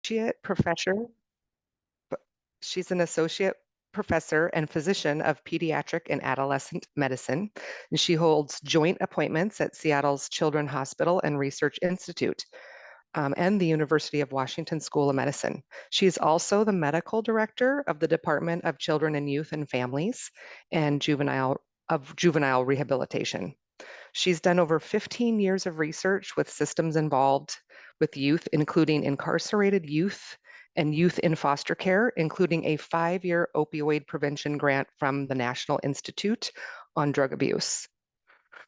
associate professor. She's an associate professor and physician of pediatric and adolescent medicine, and she holds joint appointments at Seattle's Children's Hospital and Research Institute and the University of Washington School of Medicine. She's also the medical director of the Department of Children and Youth and Families and Juvenile Rehabilitation. She's done over 15 years of research with systems involved with youth, including incarcerated youth and youth in foster care, including a 5-year opioid prevention grant from the National Institute on Drug Abuse.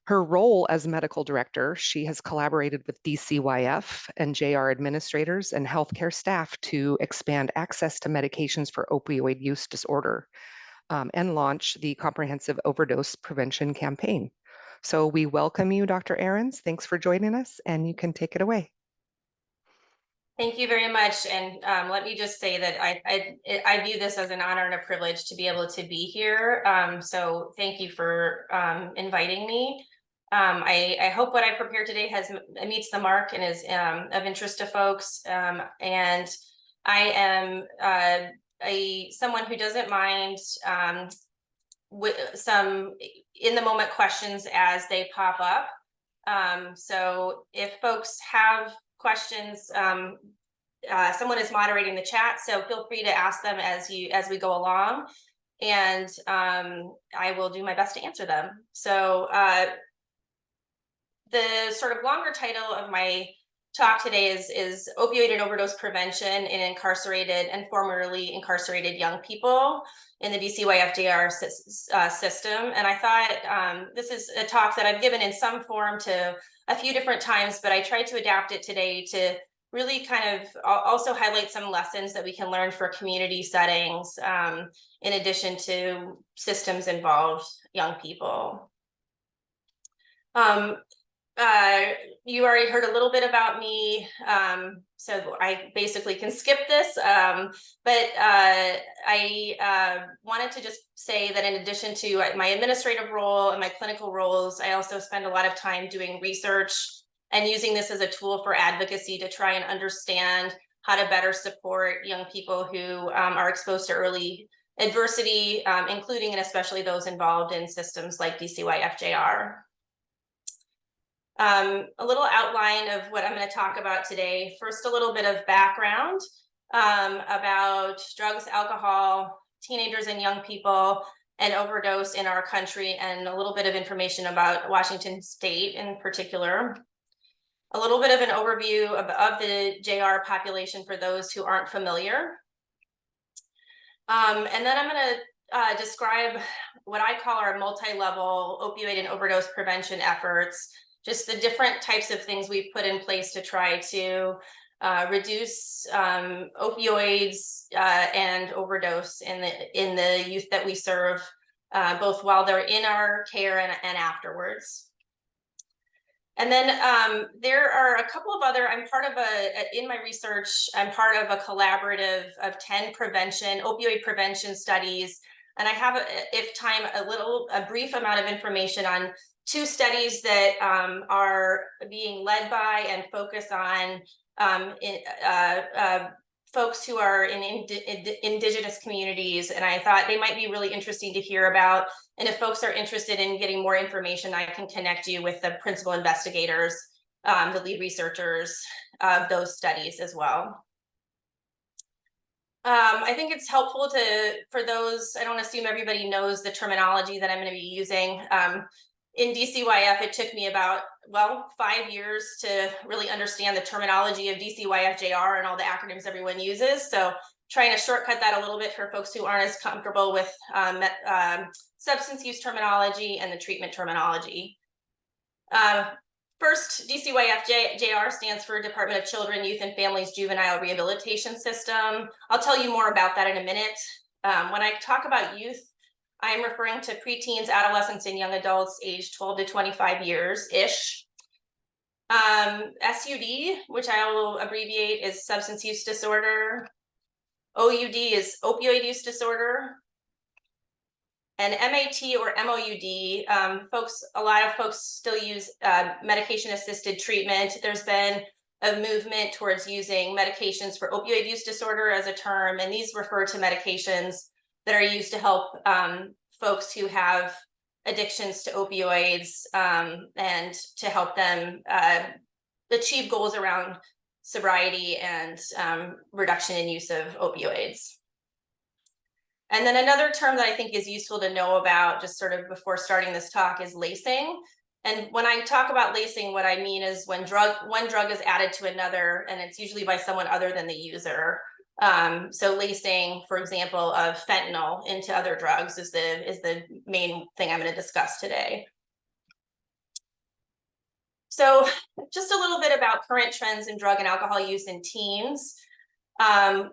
Her role as medical director, she has collaborated with DCYF and JR administrators and healthcare staff to expand access to medications for opioid use disorder and launch the Comprehensive Overdose Prevention Campaign. So we welcome you, Dr. Ahrens. Thanks for joining us, and you can take it away. Thank you very much. And let me just say that I view this as an honor and a privilege to be able to be here. So thank you for inviting me. I hope what I prepared today meets the mark and is of interest to folks. And I am someone who doesn't mind with some in the moment questions as they pop up. So if folks have questions, someone is moderating the chat, so feel free to ask them as we go along, and I will do my best to answer them. So the sort of longer title of my talk today is opioid and overdose prevention in incarcerated and formerly incarcerated young people in the DCYFJR system. And I thought this is a talk that I've given in some form to a few different times, but I tried to adapt it today to really kind of also highlight some lessons that we can learn for community settings, in addition to systems involved young people. You already heard a little bit about me, so I basically can skip this, but I wanted to just say that in addition to my administrative role and my clinical roles, I also spend a lot of time doing research and using this as a tool for advocacy to try and understand how to better support young people who are exposed to early adversity, including and especially those involved in systems like DCYFJR. A little outline of what I'm going to talk about today. First, a little bit of background about drugs, alcohol, teenagers and young people, and overdose in our country, and a little bit of information about Washington State in particular. A little bit of an overview of the JR population for those who aren't familiar. And then I'm going to describe what I call our multi-level opioid and overdose prevention efforts, just the different types of things we've put in place to try to reduce opioids and overdose in the youth that we serve, both while they're in our care and afterwards. And then there are a couple of other, I'm part of in my research, I'm part of a collaborative of 10 opioid prevention studies. And I have, if time, a brief amount of information on 2 studies that are being led by and focus on folks who are in indigenous communities, and I thought they might be really interesting to hear about. And if folks are interested in getting more information, I can connect you with the principal investigators, the lead researchers of those studies as well. I think it's helpful for those, I don't assume everybody knows the terminology that I'm going to be using. In DCYF, it took me about, 5 years to really understand the terminology of DCYFJR and all the acronyms everyone uses. So trying to shortcut that a little bit for folks who aren't as comfortable with substance use terminology and the treatment terminology. First, DCYFJR stands for Department of Children, Youth and Families Juvenile Rehabilitation System. I'll tell you more about that in a minute. When I talk about youth, I am referring to preteens, adolescents, and young adults aged 12 to 25 years-ish. SUD, which I will abbreviate, is substance use disorder. OUD is opioid use disorder. And MAT or MOUD, a lot of folks still use medication-assisted treatment. There's been of movement towards using medications for opioid use disorder as a term, and these refer to medications that are used to help folks who have addictions to opioids and to help them achieve goals around sobriety and reduction in use of opioids. And then another term that I think is useful to know about just sort of before starting this talk is lacing. And when I talk about lacing, what I mean is when one drug is added to another, and it's usually by someone other than the user. So lacing, for example, of fentanyl into other drugs is the main thing I'm going to discuss today. So just a little bit about current trends in drug and alcohol use in teens.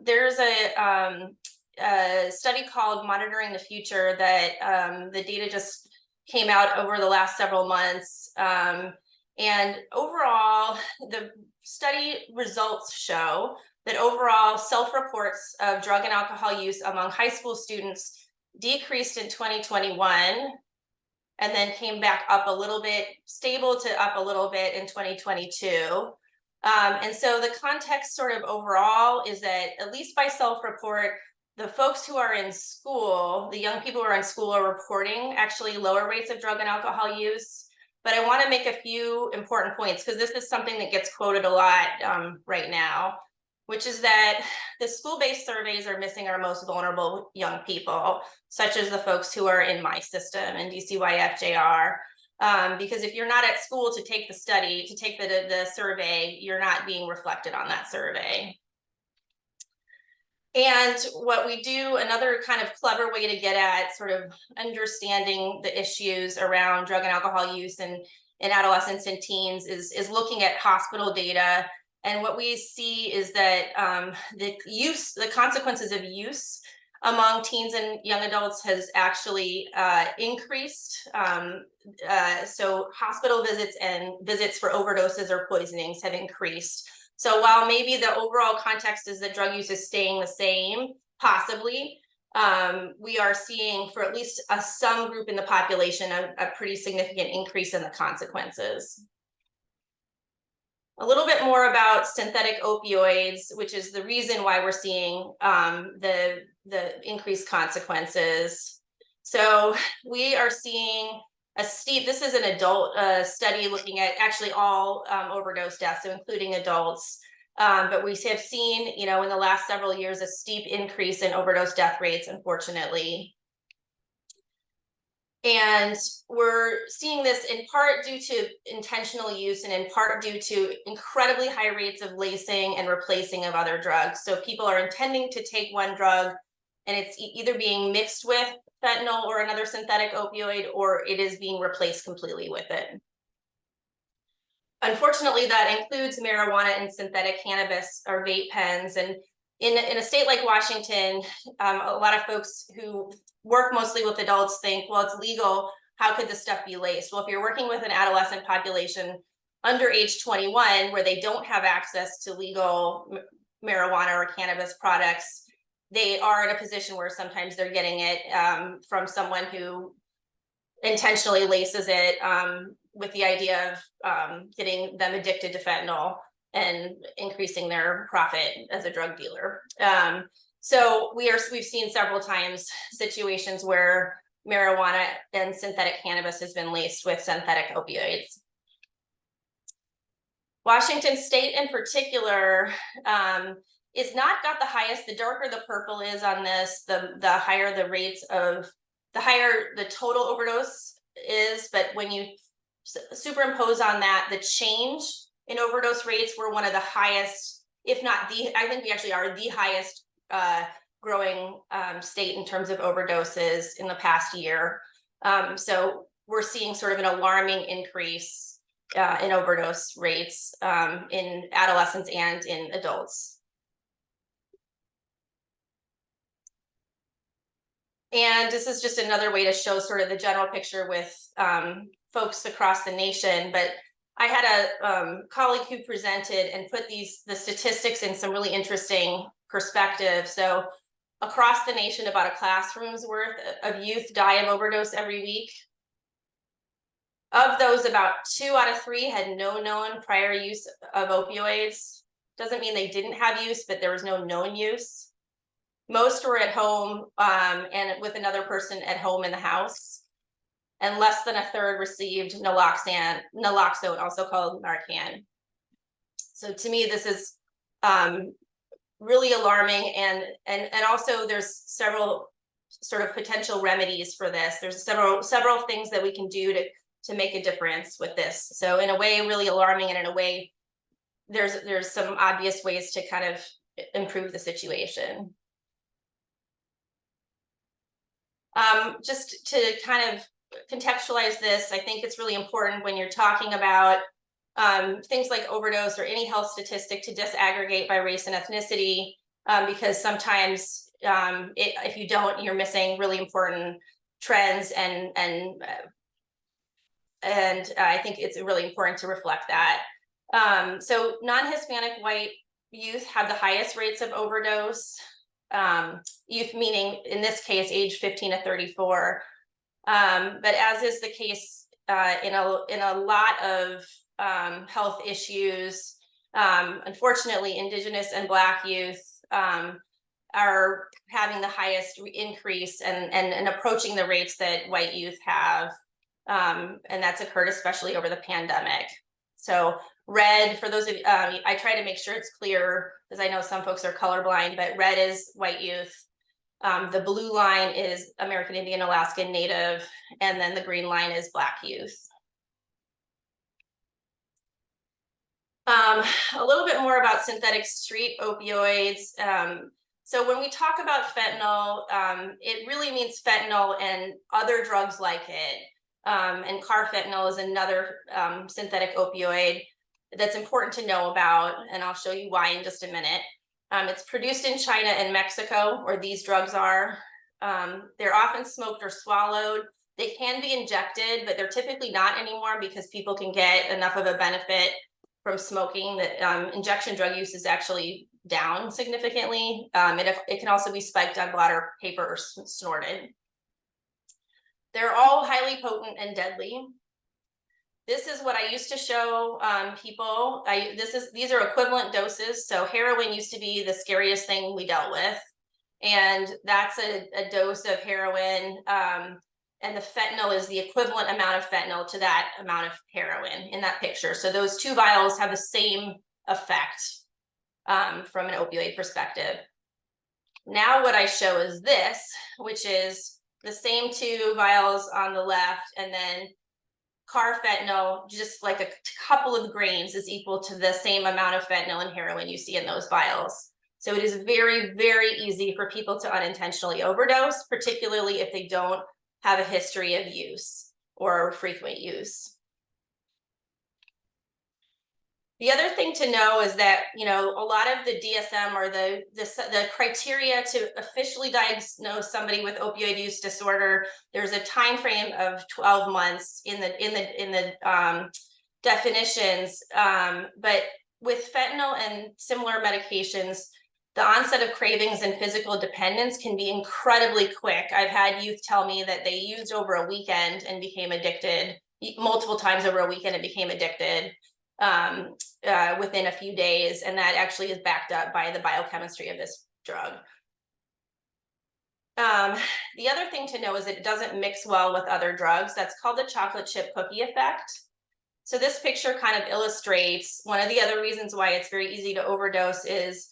There's a study called Monitoring the Future that the data just came out over the last several months. And overall, the study results show that overall self-reports of drug and alcohol use among high school students decreased in 2021 and then came back up a little bit, stable to up a little bit in 2022. And so the context sort of overall is that, at least by self-report, the folks who are in school, the young people who are in school, are reporting actually lower rates of drug and alcohol use. But I want to make a few important points, because this is something that gets quoted a lot right now, which is that the school-based surveys are missing our most vulnerable young people, such as the folks who are in my system in DCYFJR. Because if you're not at school to take the study, to take the survey, you're not being reflected on that survey. And what we do, another kind of clever way to get at sort of understanding the issues around drug and alcohol use in adolescents and teens is looking at hospital data. And what we see is that the consequences of use among teens and young adults has actually increased. So hospital visits and visits for overdoses or poisonings have increased. So while maybe the overall context is that drug use is staying the same, possibly, we are seeing, for at least some group in the population, a pretty significant increase in the consequences. A little bit more about synthetic opioids, which is the reason why we're seeing the increased consequences. So we are seeing a steep, this is an adult study looking at actually all overdose deaths, so including adults. But we have seen, in the last several years, a steep increase in overdose death rates, unfortunately. And we're seeing this in part due to intentional use and in part due to incredibly high rates of lacing and replacing of other drugs. So people are intending to take one drug and it's either being mixed with fentanyl or another synthetic opioid, or it is being replaced completely with it. Unfortunately, that includes marijuana and synthetic cannabis or vape pens. And in a state like Washington, a lot of folks who work mostly with adults think, well, it's legal, how could this stuff be laced? Well, if you're working with an adolescent population under age 21, where they don't have access to legal marijuana or cannabis products, they are in a position where sometimes they're getting it from someone who intentionally laces it with the idea of getting them addicted to fentanyl and increasing their profit as a drug dealer. So we've seen several times situations where marijuana and synthetic cannabis has been laced with synthetic opioids. Washington State in particular is not got the highest. The darker the purple is on this, the higher the rates of, the higher the total overdose is. But when you superimpose on that the change in overdose rates, we're one of the highest, if not the, I think we actually are the highest growing state in terms of overdoses in the past year. So we're seeing sort of an alarming increase in overdose rates in adolescents and in adults. And this is just another way to show sort of the general picture with folks across the nation. But I had a colleague who presented and put the statistics in some really interesting perspective. So across the nation, about a classroom's worth of youth die of overdose every week. Of those, about 2 out of 3 had no known prior use of opioids. Doesn't mean they didn't have use, but there was no known use. Most were at home and with another person at home in the house. And less than a third received naloxone, also called Narcan. So to me, this is really alarming, and also there's several sort of potential remedies for this. There's several things that we can do to make a difference with this. So in a way, really alarming, and in a way, there's some obvious ways to kind of improve the situation. Just to kind of contextualize this, I think it's really important when you're talking about things like overdose or any health statistic to disaggregate by race and ethnicity, because sometimes if you don't, you're missing really important trends, and I think it's really important to reflect that. So non-Hispanic white youth have the highest rates of overdose. Youth meaning, in this case, age 15 to 34. But as is the case in a lot of health issues, unfortunately, Indigenous and Black youth are having the highest increase and approaching the rates that white youth have. And that's occurred especially over the pandemic. So red, for those of you, I try to make sure it's clear, because I know some folks are colorblind, but red is white youth. The blue line is American Indian, Alaskan Native, and then the green line is Black youth. A little bit more about synthetic street opioids. So when we talk about fentanyl, it really means fentanyl and other drugs like it. And carfentanil is another synthetic opioid that's important to know about, and I'll show you why in just a minute. It's produced in China and Mexico, where these drugs are. They're often smoked or swallowed. They can be injected, but they're typically not anymore, because people can get enough of a benefit from smoking that injection drug use is actually down significantly. It can also be spiked on bladder paper or snorted. They're all highly potent and deadly. This is what I used to show people. These are equivalent doses. So heroin used to be the scariest thing we dealt with, and that's a dose of heroin. And the fentanyl is the equivalent amount of fentanyl to that amount of heroin in that picture. So those two vials have the same effect from an opioid perspective. Now what I show is this, which is the same two vials on the left, and then carfentanil, just like a couple of grains, is equal to the same amount of fentanyl and heroin you see in those vials. So it is very, very easy for people to unintentionally overdose, particularly if they don't have a history of use or frequent use. The other thing to know is that, you know, a lot of the DSM, or the criteria to officially diagnose somebody with opioid use disorder, there's a time frame of 12 months in the definitions. But with fentanyl and similar medications, the onset of cravings and physical dependence can be incredibly quick. I've had youth tell me that they used over a weekend and became addicted, multiple times over a weekend and became addicted within a few days, and that actually is backed up by the biochemistry of this drug. The other thing to know is that it doesn't mix well with other drugs. That's called the chocolate chip cookie effect. So this picture kind of illustrates one of the other reasons why it's very easy to overdose is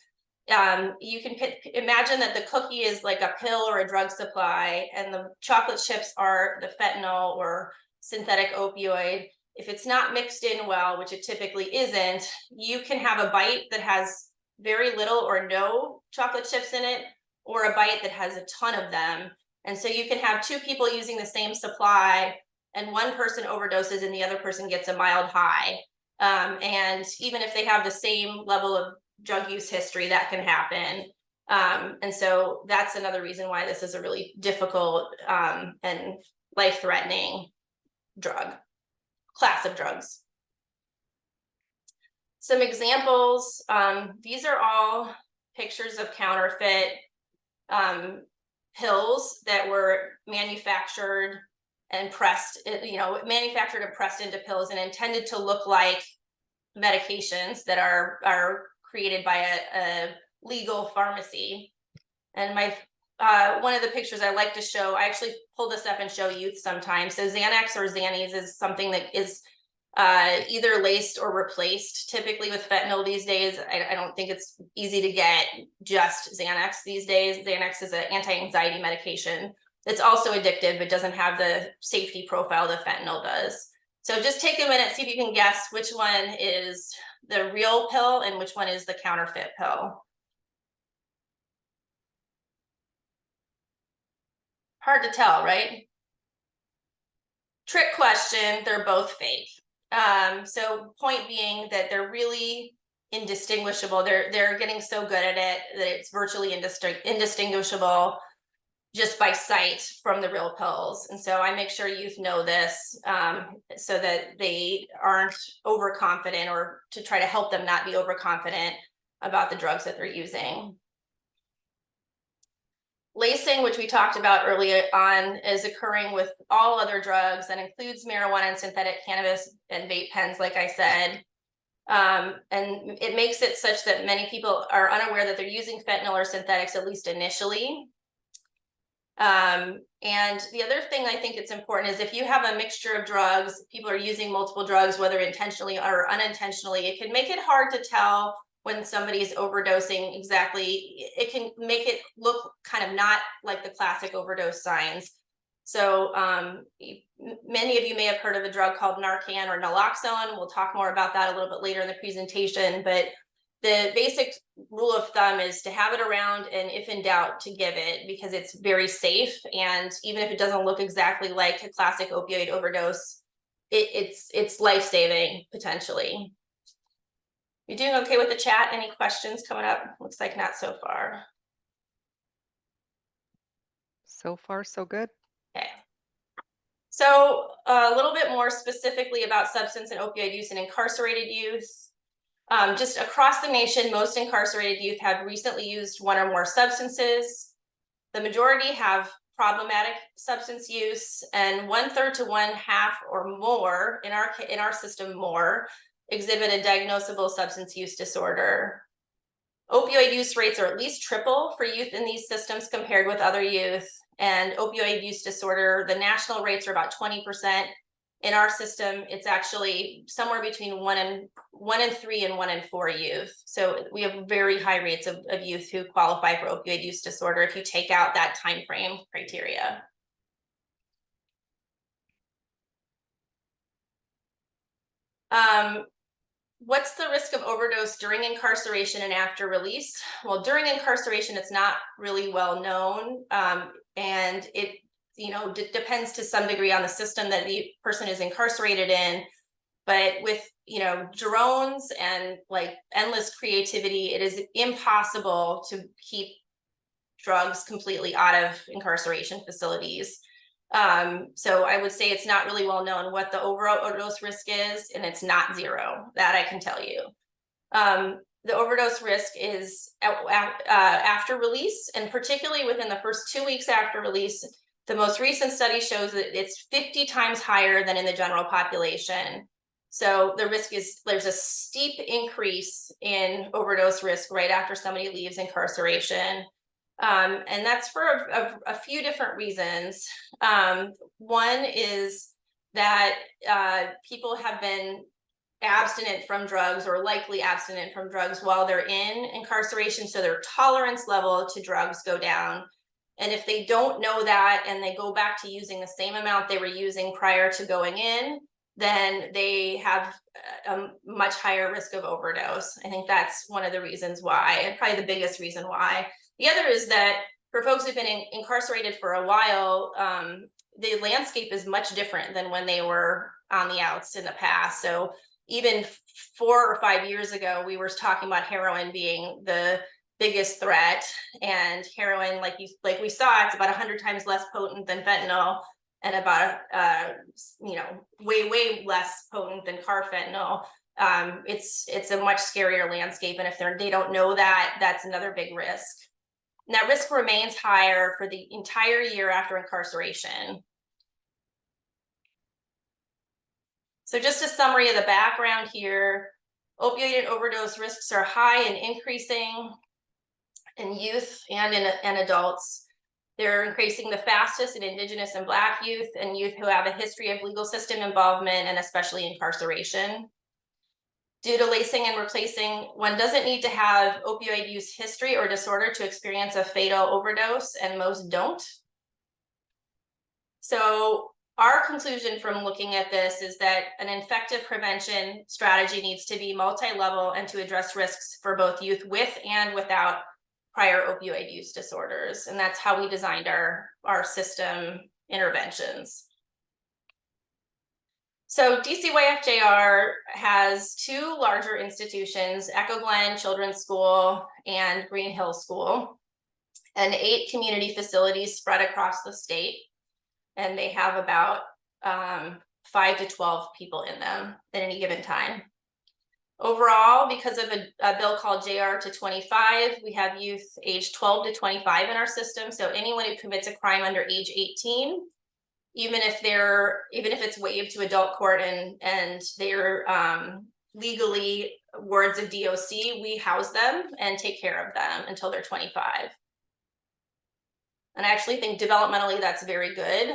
you can imagine that the cookie is like a pill or a drug supply, and the chocolate chips are the fentanyl or synthetic opioid. If it's not mixed in well, which it typically isn't, you can have a bite that has very little or no chocolate chips in it, or a bite that has a ton of them. And so you can have two people using the same supply, and one person overdoses and the other person gets a mild high. And even if they have the same level of drug use history, that can happen. And so that's another reason why this is a really difficult and life-threatening class of drugs. Some examples, these are all pictures of counterfeit pills that were manufactured and pressed, manufactured and pressed into pills and intended to look like medications that are created by a legal pharmacy. And one of the pictures I like to show, I actually pull this up and show youth sometimes. So Xanax or Xannies is something that is either laced or replaced typically with fentanyl these days. I don't think it's easy to get just Xanax these days. Xanax is an anti-anxiety medication. It's also addictive, but doesn't have the safety profile that fentanyl does. So just take a minute, see if you can guess which one is the real pill and which one is the counterfeit pill. Hard to tell, right? Trick question, they're both fake. So point being that they're really indistinguishable. They're getting so good at it that it's virtually indistinguishable just by sight from the real pills. And so I make sure youth know this so that they aren't overconfident, or to try to help them not be overconfident about the drugs that they're using. Lacing, which we talked about earlier on, is occurring with all other drugs. That includes marijuana and synthetic cannabis and vape pens, like I said. And it makes it such that many people are unaware that they're using fentanyl or synthetics, at least initially. And the other thing I think it's important is if you have a mixture of drugs, people are using multiple drugs, whether intentionally or unintentionally, it can make it hard to tell when somebody's overdosing exactly. It can make it look kind of not like the classic overdose signs. So many of you may have heard of a drug called Narcan or naloxone. We'll talk more about that a little bit later in the presentation, but the basic rule of thumb is to have it around, and if in doubt, to give it, because it's very safe. And even if it doesn't look exactly like a classic opioid overdose, it's life-saving potentially. You doing okay with the chat? Any questions coming up? Looks like not so far. So far, so good. Okay. So a little bit more specifically about substance and opioid use in incarcerated youth. Just across the nation, most incarcerated youth have recently used one or more substances. The majority have problematic substance use, and 1/3 to 1/2 or more in our system exhibit a diagnosable substance use disorder. Opioid use rates are at least triple for youth in these systems compared with other youth. And opioid use disorder, the national rates are about 20%. In our system, it's actually somewhere between 1 in 3 and 1 in 4 youth. So we have very high rates of youth who qualify for opioid use disorder if you take out that time frame criteria. What's the risk of overdose during incarceration and after release? Well, during incarceration, it's not really well known, and it depends to some degree on the system that the person is incarcerated in. But with drones and like endless creativity, it is impossible to keep drugs completely out of incarceration facilities. So I would say it's not really well known what the overall overdose risk is, and it's not zero. That I can tell you. The overdose risk is after release, and particularly within the first 2 weeks after release. The most recent study shows that it's 50 times higher than in the general population. So the risk is, there's a steep increase in overdose risk right after somebody leaves incarceration. And that's for a few different reasons. One is that people have been abstinent from drugs, or likely abstinent from drugs, while they're in incarceration, so their tolerance level to drugs go down. And if they don't know that and they go back to using the same amount they were using prior to going in, then they have a much higher risk of overdose. I think that's one of the reasons why, and probably the biggest reason why. The other is that for folks who've been incarcerated for a while, the landscape is much different than when they were on the outs in the past. So even 4 or 5 years ago, we were talking about heroin being the biggest threat, and heroin, like we saw, it's about 100 times less potent than fentanyl, and about way less potent than carfentanil. It's a much scarier landscape, and if they don't know that, that's another big risk. And that risk remains higher for the entire year after incarceration. So just a summary of the background here, opioid and overdose risks are high and increasing in youth and in adults. They're increasing the fastest in Indigenous and Black youth and youth who have a history of legal system involvement and especially incarceration. Due to lacing and replacing, one doesn't need to have opioid use history or disorder to experience a fatal overdose, and most don't. So our conclusion from looking at this is that an effective prevention strategy needs to be multi-level and to address risks for both youth with and without prior opioid use disorders. And that's how we designed our system interventions. So DCYFJR has two larger institutions, Echo Glen Children's School and Green Hill School, and 8 community facilities spread across the state. And they have about 5 to 12 people in them at any given time. Overall, because of a bill called JR to 25, we have youth age 12 to 25 in our system. So anyone who commits a crime under age 18, even if it's waived to adult court and they're legally wards of DOC, we house them and take care of them until they're 25. And I actually think developmentally that's very good.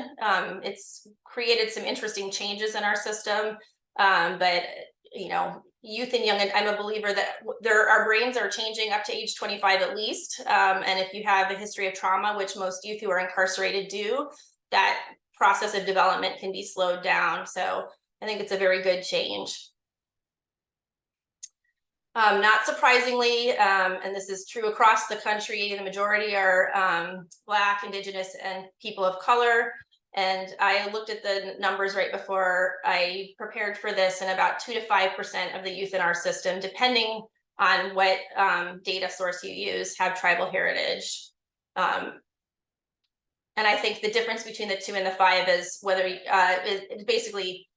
It's created some interesting changes in our system, but you know, youth and young, I'm a believer that our brains are changing up to age 25 at least. And if you have a history of trauma, which most youth who are incarcerated do, that process of development can be slowed down. So I think it's a very good change. Not surprisingly, and this is true across the country, the majority are Black, Indigenous, and people of color. And I looked at the numbers right before I prepared for this, and about 2 to 5% of the youth in our system, depending on what data source you use, have tribal heritage. And I think the difference between the 2 and the 5 is whether it's basically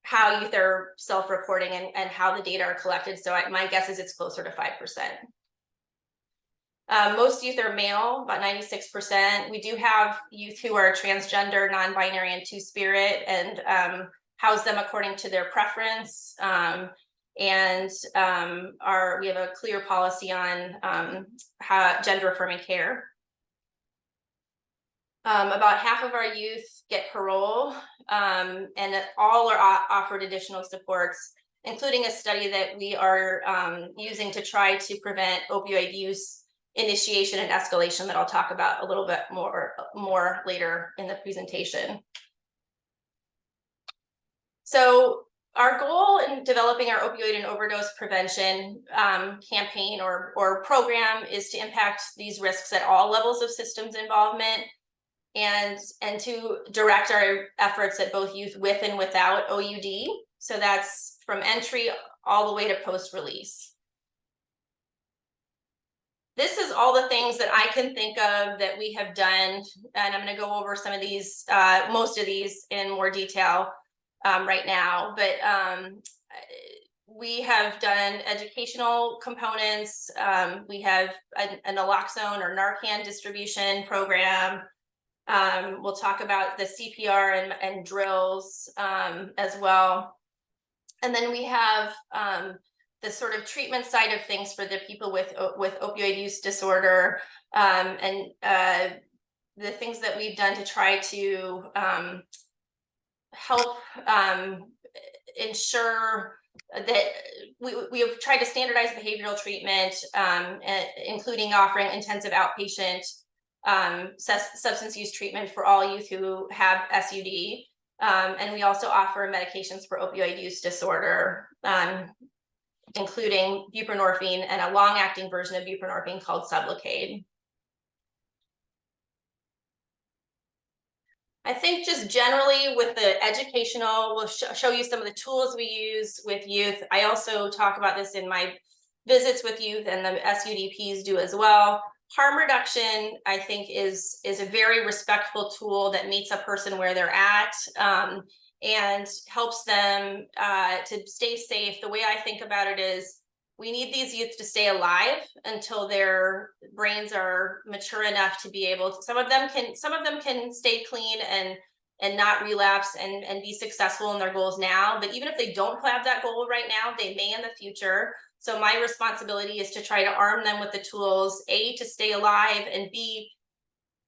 how youth are self-reporting and how the data are collected. So my guess is it's closer to 5%. Most youth are male, about 96%. We do have youth who are transgender, non-binary, and two-spirit, and house them according to their preference. We have a clear policy on how gender-affirming care. About half of our youth get parole, and all are offered additional supports, including a study that we are using to try to prevent opioid use initiation and escalation that I'll talk about a little bit more later in the presentation. So our goal in developing our opioid and overdose prevention campaign or program is to impact these risks at all levels of systems involvement, and to direct our efforts at both youth with and without OUD. So that's from entry all the way to post-release. This is all the things that I can think of that we have done, and I'm going to go over some of these, most of these in more detail right now, but we have done educational components. We have an naloxone or Narcan distribution program. We'll talk about the CPR and drills as well. And then we have the sort of treatment side of things for the people with opioid use disorder, and the things that we've done to try to help ensure that we have tried to standardize behavioral treatment, including offering intensive outpatient substance use treatment for all youth who have SUD. And we also offer medications for opioid use disorder, including buprenorphine and a long-acting version of buprenorphine called Sublocade. I think just generally with the educational, we'll show you some of the tools we use with youth. I also talk about this in my visits with youth, and the SUDPs do as well. Harm reduction, I think, is a very respectful tool that meets a person where they're at, and helps them to stay safe. The way I think about it is we need these youth to stay alive until their brains are mature enough to be able to, some of them can stay clean and not relapse and be successful in their goals now. But even if they don't have that goal right now, they may in the future. So my responsibility is to try to arm them with the tools, A, to stay alive, and B,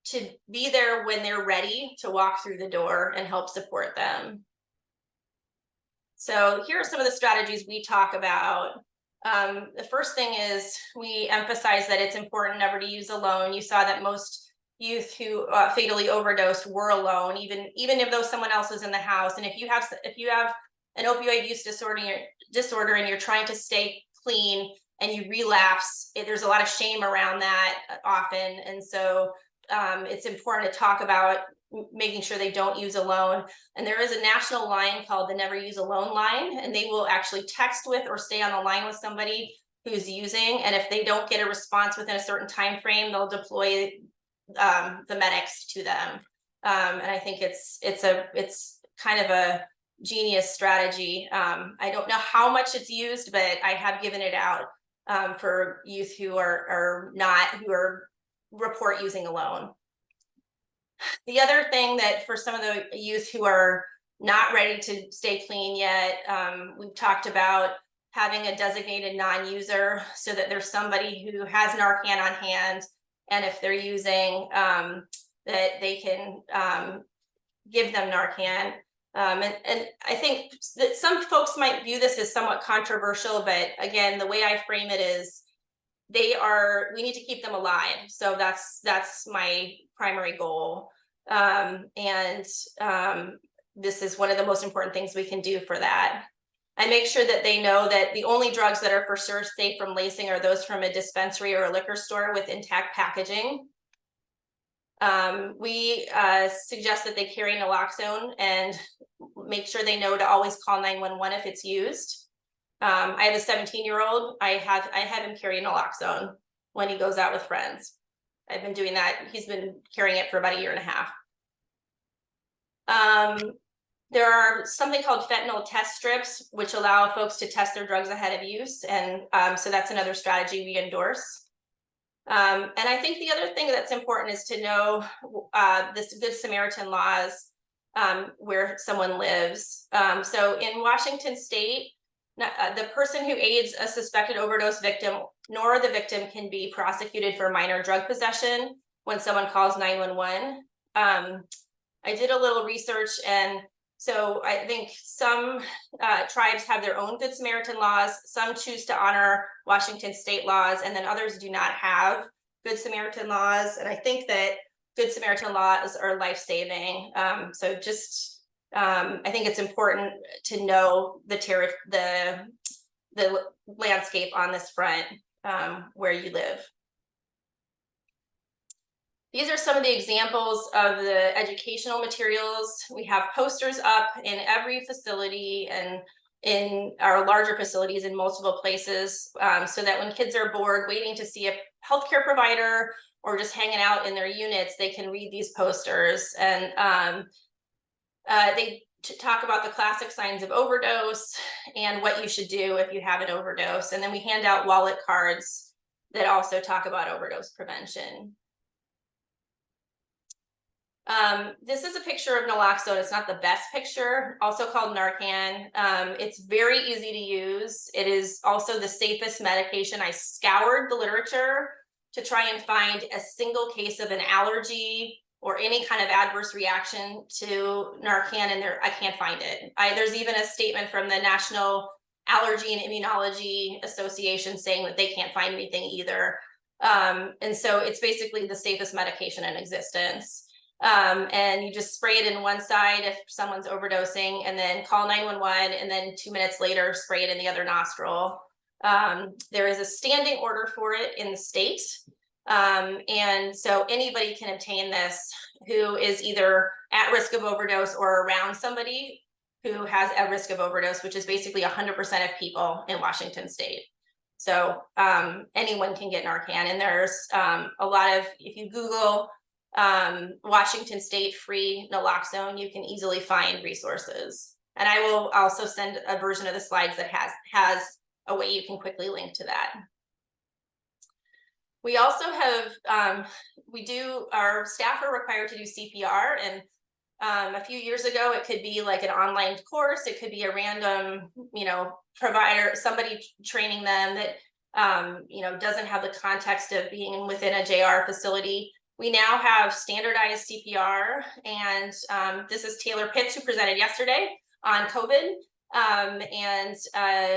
to be there when they're ready to walk through the door and help support them. So here are some of the strategies we talk about. The first thing is we emphasize that it's important never to use alone. You saw that most youth who fatally overdosed were alone, even if though someone else is in the house. And if you have an opioid use disorder and you're trying to stay clean and you relapse, there's a lot of shame around that often. And so it's important to talk about making sure they don't use alone. And there is a national line called the Never Use Alone line, and they will actually text with or stay on the line with somebody who's using. And if they don't get a response within a certain time frame, they'll deploy the medics to them. And I think it's kind of a genius strategy. I don't know how much it's used, but I have given it out for youth who report using alone. The other thing that for some of the youth who are not ready to stay clean yet, we've talked about having a designated non-user so that there's somebody who has Narcan on hand, and if they're using, that they can give them Narcan. And I think that some folks might view this as somewhat controversial, but again, the way I frame it is we need to keep them alive. So that's my primary goal. This is one of the most important things we can do for that. I make sure that they know that the only drugs that are for sure safe from lacing are those from a dispensary or a liquor store with intact packaging. We suggest that they carry naloxone and make sure they know to always call 911 if it's used. I have a 17-year-old. I have him carry naloxone when he goes out with friends. I've been doing that. He's been carrying it for about 1.5 years. There are something called fentanyl test strips, which allow folks to test their drugs ahead of use. And so that's another strategy we endorse. And I think the other thing that's important is to know this Good Samaritan laws where someone lives. So in Washington State, the person who aids a suspected overdose victim nor the victim can be prosecuted for minor drug possession when someone calls 911. I did a little research, and so I think some tribes have their own Good Samaritan laws. Some choose to honor Washington State laws, and then others do not have Good Samaritan laws. And I think that Good Samaritan laws are life-saving. So just I think it's important to know the landscape on this front where you live. These are some of the examples of the educational materials. We have posters up in every facility and in our larger facilities in multiple places, so that when kids are bored waiting to see a healthcare provider or just hanging out in their units, they can read these posters. And they talk about the classic signs of overdose and what you should do if you have an overdose. And then we hand out wallet cards that also talk about overdose prevention. This is a picture of naloxone. It's not the best picture, also called Narcan. It's very easy to use. It is also the safest medication. I scoured the literature to try and find a single case of an allergy or any kind of adverse reaction to Narcan, and I can't find it. There's even a statement from the National Allergy and Immunology Association saying that they can't find anything either. And so it's basically the safest medication in existence. And you just spray it in one side if someone's overdosing, and then call 911, and then 2 minutes later spray it in the other nostril. There is a standing order for it in the state, and so anybody can obtain this who is either at risk of overdose or around somebody who has a risk of overdose, which is basically 100% of people in Washington State. So anyone can get Narcan, and there's a lot of, if you Google Washington State free naloxone, you can easily find resources. And I will also send a version of the slides that has a way you can quickly link to that. We also have, our staff are required to do CPR, and A few years ago, it could be like an online course. It could be a random, provider, somebody training them that, doesn't have the context of being within a JR facility. We now have standardized CPR, and this is Taylor Pitts, who presented yesterday on COVID.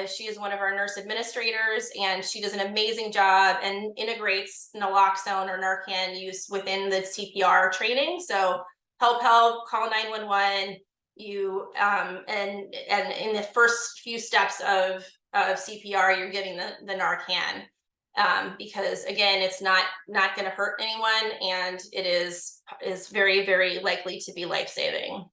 She is one of our nurse administrators, and she does an amazing job and integrates naloxone or Narcan use within the CPR training. So help, call 911. You and in the first few steps of CPR, you're giving the Narcan, because again, it's not going to hurt anyone, and it is very, very likely to be life-saving.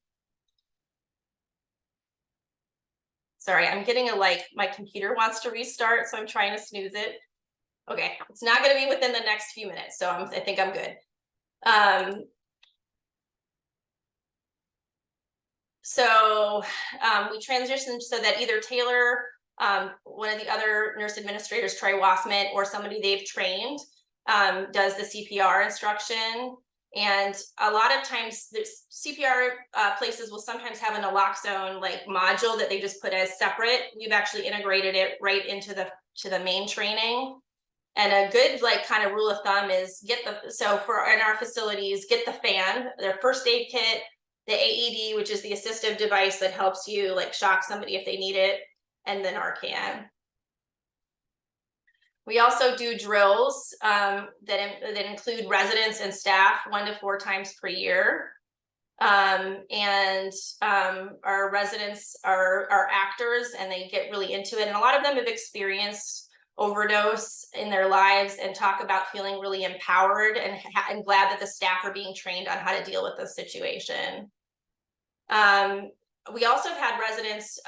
Sorry, I'm getting my computer wants to restart, so I'm trying to snooze it. Okay, it's not going to be within the next few minutes, so I think I'm good. So we transitioned so that either Taylor, one of the other nurse administrators, Troy Wassman, or somebody they've trained does the CPR instruction. And a lot of times there's CPR places will sometimes have an naloxone module that they just put as separate. We've actually integrated it right into the main training. And a good kind of rule of thumb is in our facilities, get the fan, their first aid kit, the AED, which is the assistive device that helps you shock somebody if they need it, and then Narcan. We also do drills that include residents and staff 1 to 4 times per year. Our residents are actors, and they get really into it. And a lot of them have experienced overdose in their lives and talk about feeling really empowered and glad that the staff are being trained on how to deal with the situation. We also have had residents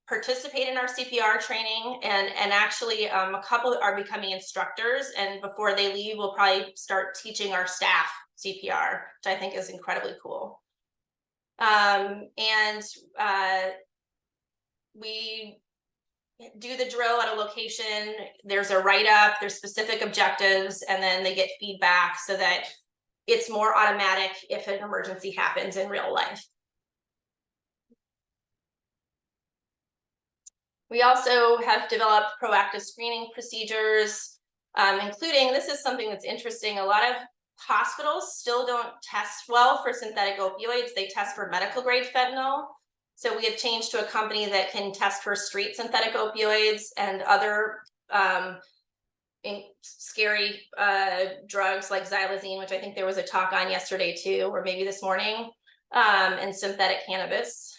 participate in our CPR training, and actually a couple are becoming instructors, and before they leave, we'll probably start teaching our staff CPR, which I think is incredibly cool. We do the drill at a location. There's a write-up, there's specific objectives, and then they get feedback so that it's more automatic if an emergency happens in real life. We also have developed proactive screening procedures, including, this is something that's interesting, a lot of hospitals still don't test well for synthetic opioids. They test for medical grade fentanyl. So we have changed to a company that can test for street synthetic opioids and other scary drugs like xylazine, which I think there was a talk on yesterday too, or maybe this morning, and synthetic cannabis.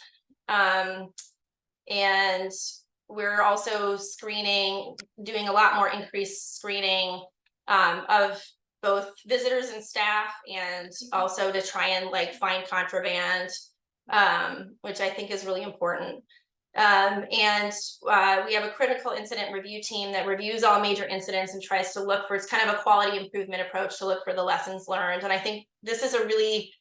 And we're also doing a lot more increased screening of both visitors and staff, and also to try and find contraband, which I think is really important. We have a critical incident review team that reviews all major incidents and tries to look for, it's kind of a quality improvement approach to look for the lessons learned. And I think this is a really,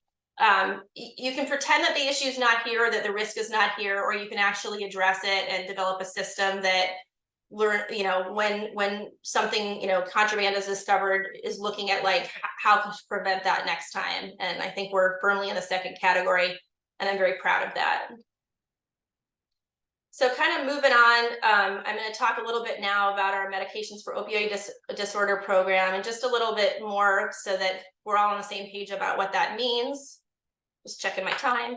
you can pretend that the issue is not here, or that the risk is not here, or you can actually address it and develop a system that when something, contraband is discovered, is looking at how to prevent that next time. And I think we're firmly in the second category, and I'm very proud of that. So kind of moving on, I'm going to talk a little bit now about our medications for opioid disorder program, and just a little bit more so that we're all on the same page about what that means. Just checking my time.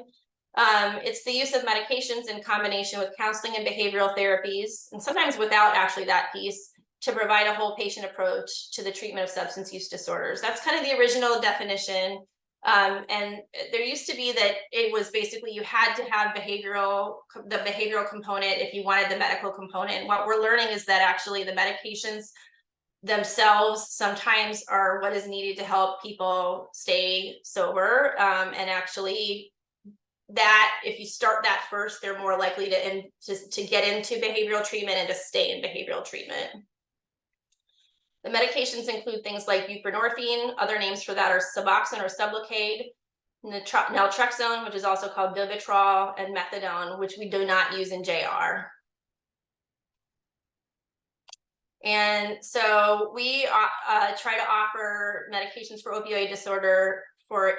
It's the use of medications in combination with counseling and behavioral therapies, and sometimes without actually that piece, to provide a whole patient approach to the treatment of substance use disorders. That's kind of the original definition. And there used to be that it was basically you had to have the behavioral component if you wanted the medical component. What we're learning is that actually the medications themselves sometimes are what is needed to help people stay sober. And actually that if you start that first, they're more likely to get into behavioral treatment and to stay in behavioral treatment. The medications include things like buprenorphine. Other names for that are Suboxone or Sublocade, naltrexone, which is also called Vivitrol, and methadone, which we do not use in JR. And so we try to offer medications for opioid disorder for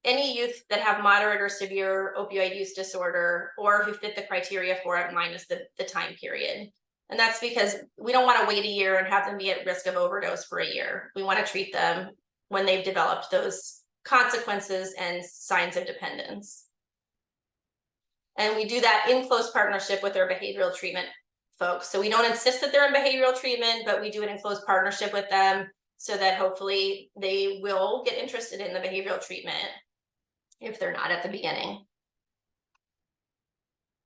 any youth that have moderate or severe opioid use disorder or who fit the criteria for it minus the time period. And that's because we don't want to wait a year and have them be at risk of overdose for a year. We want to treat them when they've developed those consequences and signs of dependence. And we do that in close partnership with our behavioral treatment folks. So we don't insist that they're in behavioral treatment, but we do it in close partnership with them so that hopefully they will get interested in the behavioral treatment if they're not at the beginning.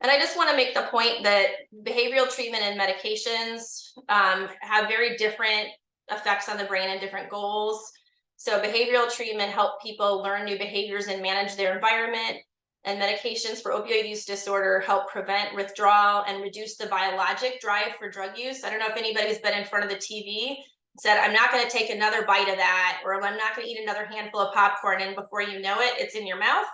And I just want to make the point that behavioral treatment and medications have very different effects on the brain and different goals. So behavioral treatment help people learn new behaviors and manage their environment. And medications for opioid use disorder help prevent withdrawal and reduce the biologic drive for drug use. I don't know if anybody's been in front of the TV and said, I'm not going to take another bite of that, or I'm not going to eat another handful of popcorn, and before you know it, it's in your mouth.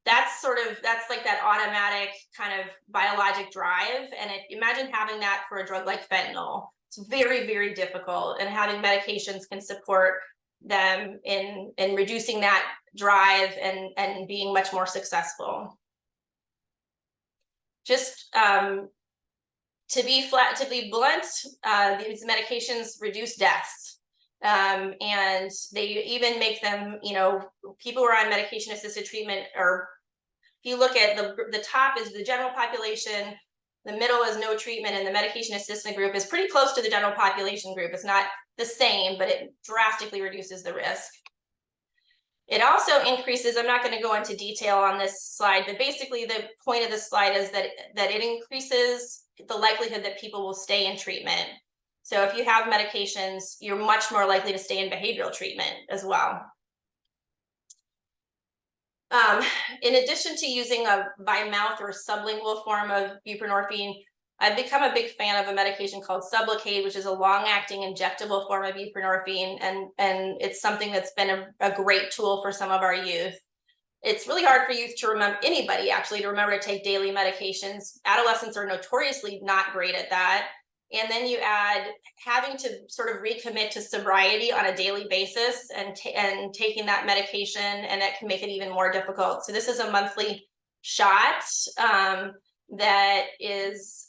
That's like that automatic kind of biologic drive. And imagine having that for a drug like fentanyl. It's very, very difficult. And having medications can support them in reducing that drive and being much more successful. Just to be blunt, these medications reduce deaths. And they even make them, people who are on medication assisted treatment, or if you look at the top is the general population, the middle is no treatment, and the medication assisted group is pretty close to the general population group. It's not the same, but it drastically reduces the risk. It also increases, I'm not going to go into detail on this slide, but basically the point of this slide is that it increases the likelihood that people will stay in treatment. So if you have medications, you're much more likely to stay in behavioral treatment as well. In addition to using a by mouth or sublingual form of buprenorphine, I've become a big fan of a medication called Sublocade, which is a long-acting injectable form of buprenorphine, and it's something that's been a great tool for some of our youth. It's really hard for youth to remember, anybody actually, to remember to take daily medications. Adolescents are notoriously not great at that. And then you add having to sort of recommit to sobriety on a daily basis and taking that medication, and that can make it even more difficult. So this is a monthly shot that is,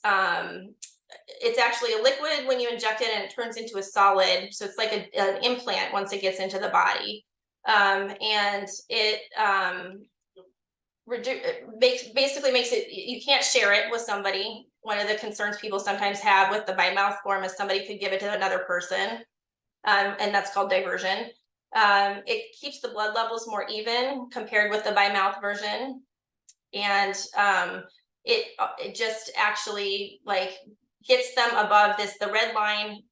it's actually a liquid when you inject it, and it turns into a solid. So it's like an implant once it gets into the body. And it basically makes it, you can't share it with somebody. One of the concerns people sometimes have with the by mouth form is somebody could give it to another person, and that's called diversion. It keeps the blood levels more even compared with the by mouth version, and it just actually like gets them above this. The red line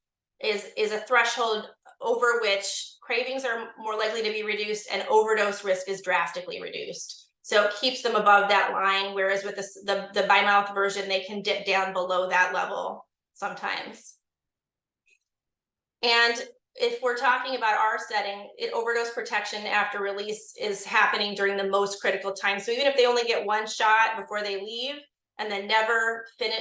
is a threshold over which cravings are more likely to be reduced and overdose risk is drastically reduced. So it keeps them above that line, whereas with the by mouth version, they can dip down below that level sometimes. And if we're talking about our setting, overdose protection after release is happening during the most critical time. So even if they only get one shot before they leave and then never finish,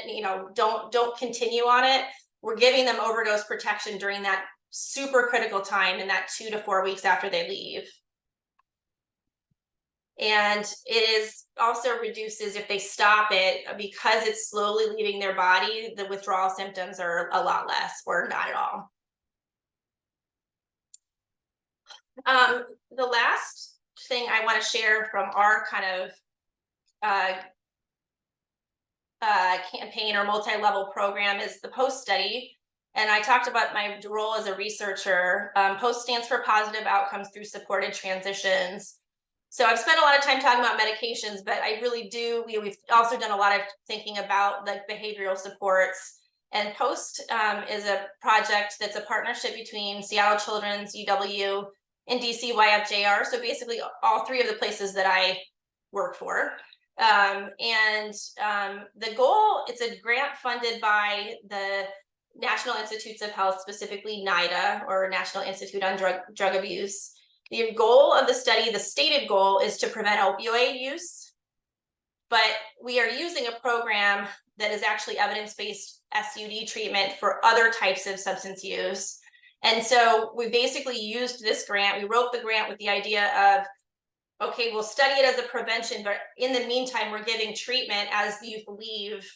don't continue on it, we're giving them overdose protection during that super critical time in that 2 to 4 weeks after they leave. And it is also reduces if they stop it, because it's slowly leaving their body, the withdrawal symptoms are a lot less or not at all. The last thing I want to share from our kind of campaign or multi-level program is the POST study. And I talked about my role as a researcher. POST stands for Positive Outcomes Through Supported Transitions. So I've spent a lot of time talking about medications, but I really do, we've also done a lot of thinking about the behavioral supports. And POST is a project that's a partnership between Seattle Children's, UW, and DC YFJR. So basically all three of the places that I work for. The goal, it's a grant funded by the National Institutes of Health, specifically NIDA, or National Institute on Drug Abuse. The goal of the study, the stated goal, is to prevent opioid use, but we are using a program that is actually evidence-based SUD treatment for other types of substance use. And so we basically used this grant. We wrote the grant with the idea of okay, we'll study it as a prevention, but in the meantime, we're giving treatment as youth leave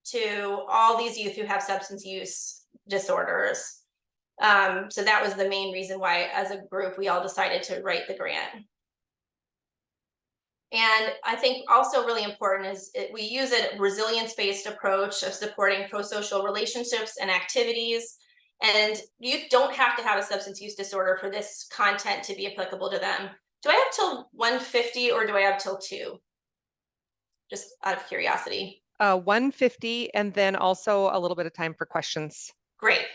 to all these youth who have substance use disorders. So that was the main reason why, as a group, we all decided to write the grant. And I think also really important is we use a resilience-based approach of supporting pro-social relationships and activities. And you don't have to have a substance use disorder for this content to be applicable to them. Do I have till 1:50 or do I have till 2? Just out of curiosity. 1:50, and then also a little bit of time for questions. Great.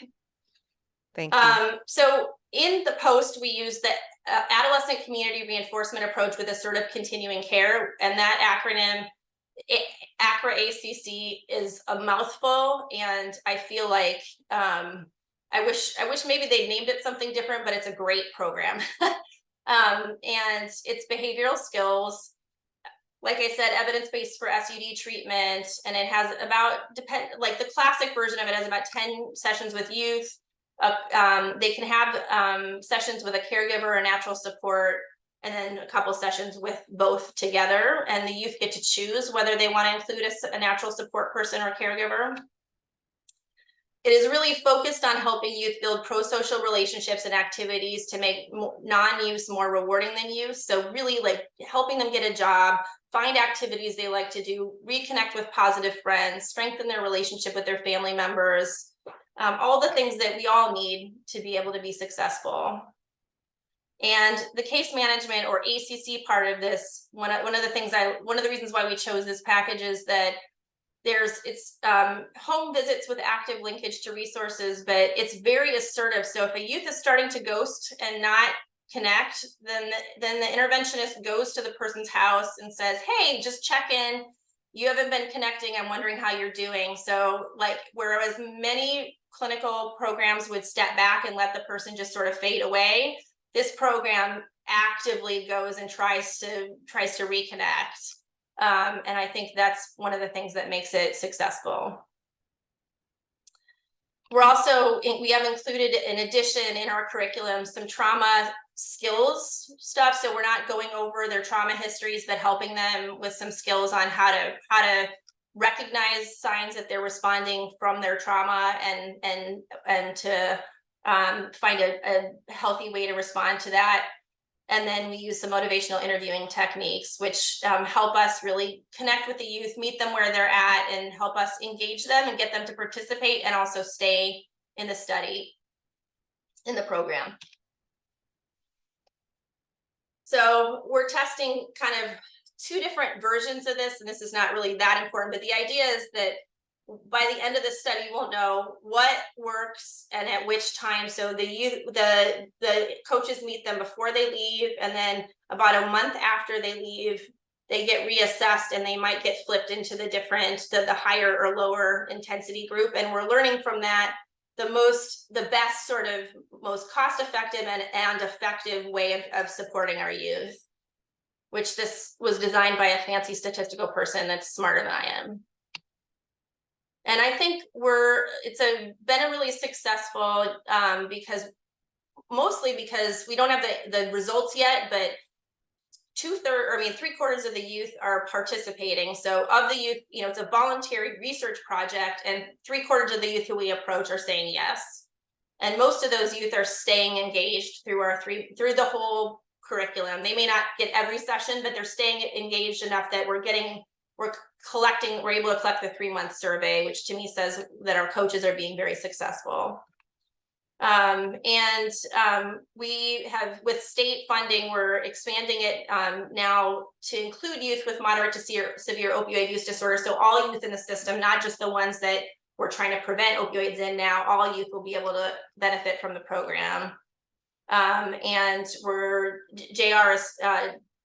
Thank you. So in the post, we use the adolescent community reinforcement approach with assertive continuing care, and that acronym, ACRA ACC, is a mouthful, and I feel like I wish maybe they named it something different, but it's a great program. And it's behavioral skills, like I said, evidence-based for SUD treatment, and it has like the classic version of it has about 10 sessions with youth. They can have sessions with a caregiver or natural support, and then a couple sessions with both together, and the youth get to choose whether they want to include a natural support person or caregiver. It is really focused on helping youth build pro-social relationships and activities to make non-use more rewarding than use. So really like helping them get a job, find activities they like to do, reconnect with positive friends, strengthen their relationship with their family members, all the things that we all need to be able to be successful. And the case management or ACC part of this, one of the reasons why we chose this package is that it's home visits with active linkage to resources, but it's very assertive. So if a youth is starting to ghost and not connect, then the interventionist goes to the person's house and says, hey, just check in. You haven't been connecting. I'm wondering how you're doing. So like, whereas many clinical programs would step back and let the person just sort of fade away, this program actively goes and tries to reconnect. And I think that's one of the things that makes it successful. We have included, in addition, in our curriculum, some trauma skills stuff. So we're not going over their trauma histories, but helping them with some skills on how to recognize signs that they're responding from their trauma and to find a healthy way to respond to that. And then we use some motivational interviewing techniques, which help us really connect with the youth, meet them where they're at, and help us engage them and get them to participate and also stay in the study, in the program. So we're testing kind of 2 different versions of this, and this is not really that important, but the idea is that by the end of the study, we'll know what works and at which time. So the coaches meet them before they leave, and then about a month after they leave, they get reassessed, and they might get flipped into the higher or lower intensity group. And we're learning from that the best sort of most cost-effective and effective way of supporting our youth, which this was designed by a fancy statistical person that's smarter than I am. And I think it's been a really successful mostly because we don't have the results yet, but 3/4 of the youth are participating. So of the youth, it's a voluntary research project, and 3/4 of the youth who we approach are saying yes. And most of those youth are staying engaged through the whole curriculum. They may not get every session, but they're staying engaged enough that we're able to collect the 3-month survey, which to me says that our coaches are being very successful. We have, with state funding, we're expanding it now to include youth with moderate to severe opioid use disorder. So all youth in the system, not just the ones that we're trying to prevent opioids in now, all youth will be able to benefit from the program. And JR has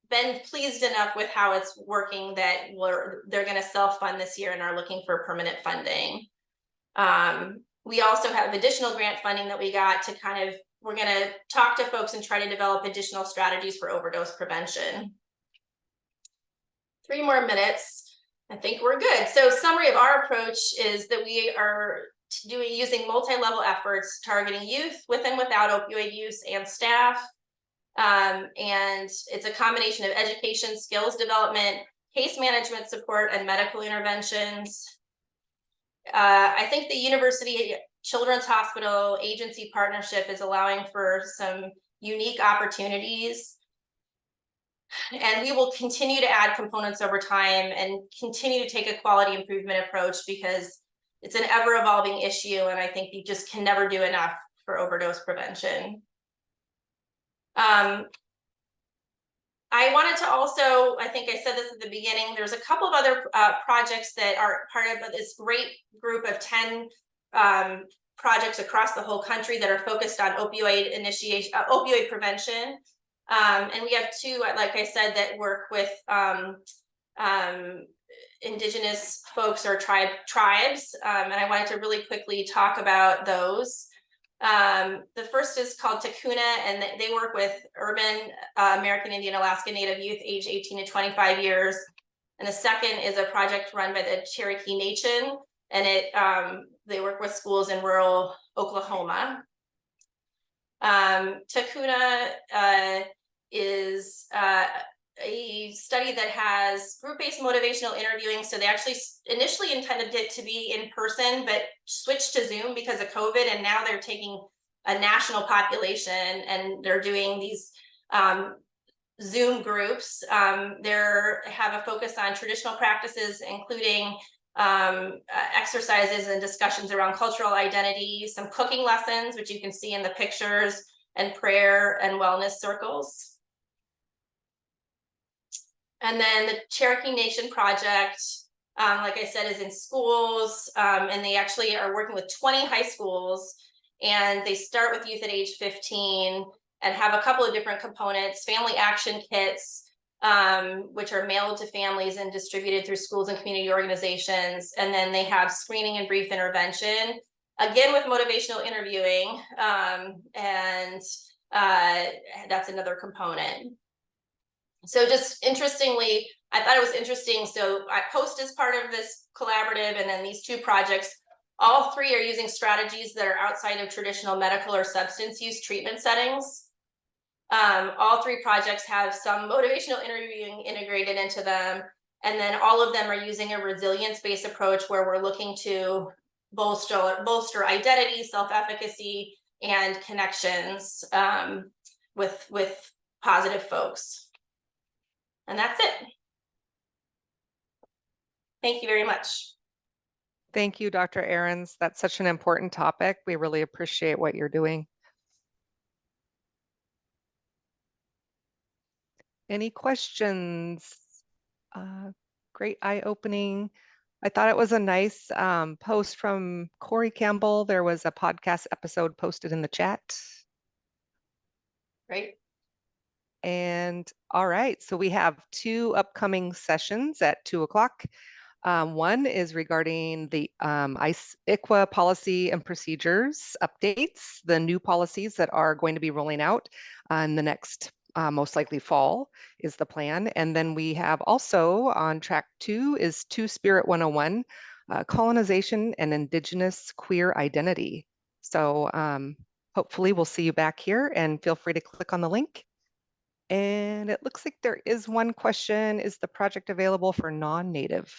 been pleased enough with how it's working that they're going to self-fund this year and are looking for permanent funding. We also have additional grant funding that we got we're going to talk to folks and try to develop additional strategies for overdose prevention. 3 more minutes. I think we're good. So summary of our approach is that we are using multi-level efforts targeting youth with and without opioid use and staff. And it's a combination of education, skills development, case management support, and medical interventions. I think the University Children's Hospital agency partnership is allowing for some unique opportunities. And we will continue to add components over time and continue to take a quality improvement approach, because it's an ever evolving issue. And I think you just can never do enough for overdose prevention. I wanted to also, I think I said this at the beginning, there's a couple of other projects that are part of this great group of 10 projects across the whole country that are focused on opioid prevention. And we have two, like I said, that work with indigenous folks or tribes. And I wanted to really quickly talk about those. The first is called Takuna, and they work with urban American Indian Alaska Native youth aged 18 to 25 years. And the second is a project run by the Cherokee Nation, and they work with schools in rural Oklahoma. Takuna is a study that has group-based motivational interviewing. So they actually initially intended it to be in person, but switched to Zoom because of COVID. And now they're taking a national population and they're doing these Zoom groups. They have a focus on traditional practices, including exercises and discussions around cultural identity, some cooking lessons, which you can see in the pictures, and prayer and wellness circles. And then the Cherokee Nation project, like I said, is in schools, and they actually are working with 20 high schools, and they start with youth at age 15 and have a couple of different components: family action kits, which are mailed to families and distributed through schools and community organizations. And then they have screening and brief intervention, again with motivational interviewing, and that's another component. So just interestingly, I thought it was interesting. So POST is part of this collaborative, and then these two projects, all three are using strategies that are outside of traditional medical or substance use treatment settings. All three projects have some motivational interviewing integrated into them. And then all of them are using a resilience-based approach where we're looking to bolster identity, self-efficacy, and connections with positive folks. And that's it. Thank you very much. Thank you, Dr. Ahrens. That's such an important topic. We really appreciate what you're doing. Any questions? Great eye-opening. I thought it was a nice post from Corey Campbell. There was a podcast episode posted in the chat. Great. And all right, so we have two upcoming sessions at 2 o'clock. One is regarding the ICWA policy and procedures updates, the new policies that are going to be rolling out in the next most likely fall is the plan. And then we have also on track 2 is Two-Spirit 101, colonization and indigenous queer identity. So hopefully we'll see you back here, and feel free to click on the link. And it looks like there is one question: is the project available for non-Native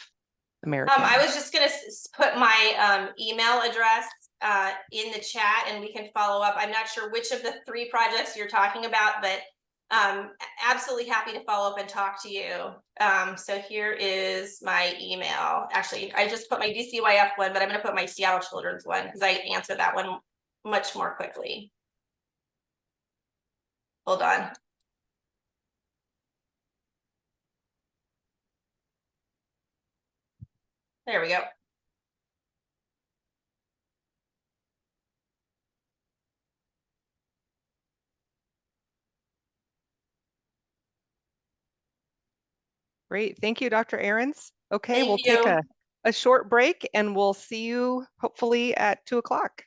American? I was just going to put my email address in the chat, and we can follow up. I'm not sure which of the 3 projects you're talking about, but absolutely happy to follow up and talk to you. So here is my email. Actually, I just put my DCYF one, but I'm going to put my Seattle Children's one because I answer that one much more quickly. Hold on. There we go. Great. Thank you, Dr. Ahrens. Okay, Thank we'll you. take a short break, and we'll see you hopefully at 2 o'clock.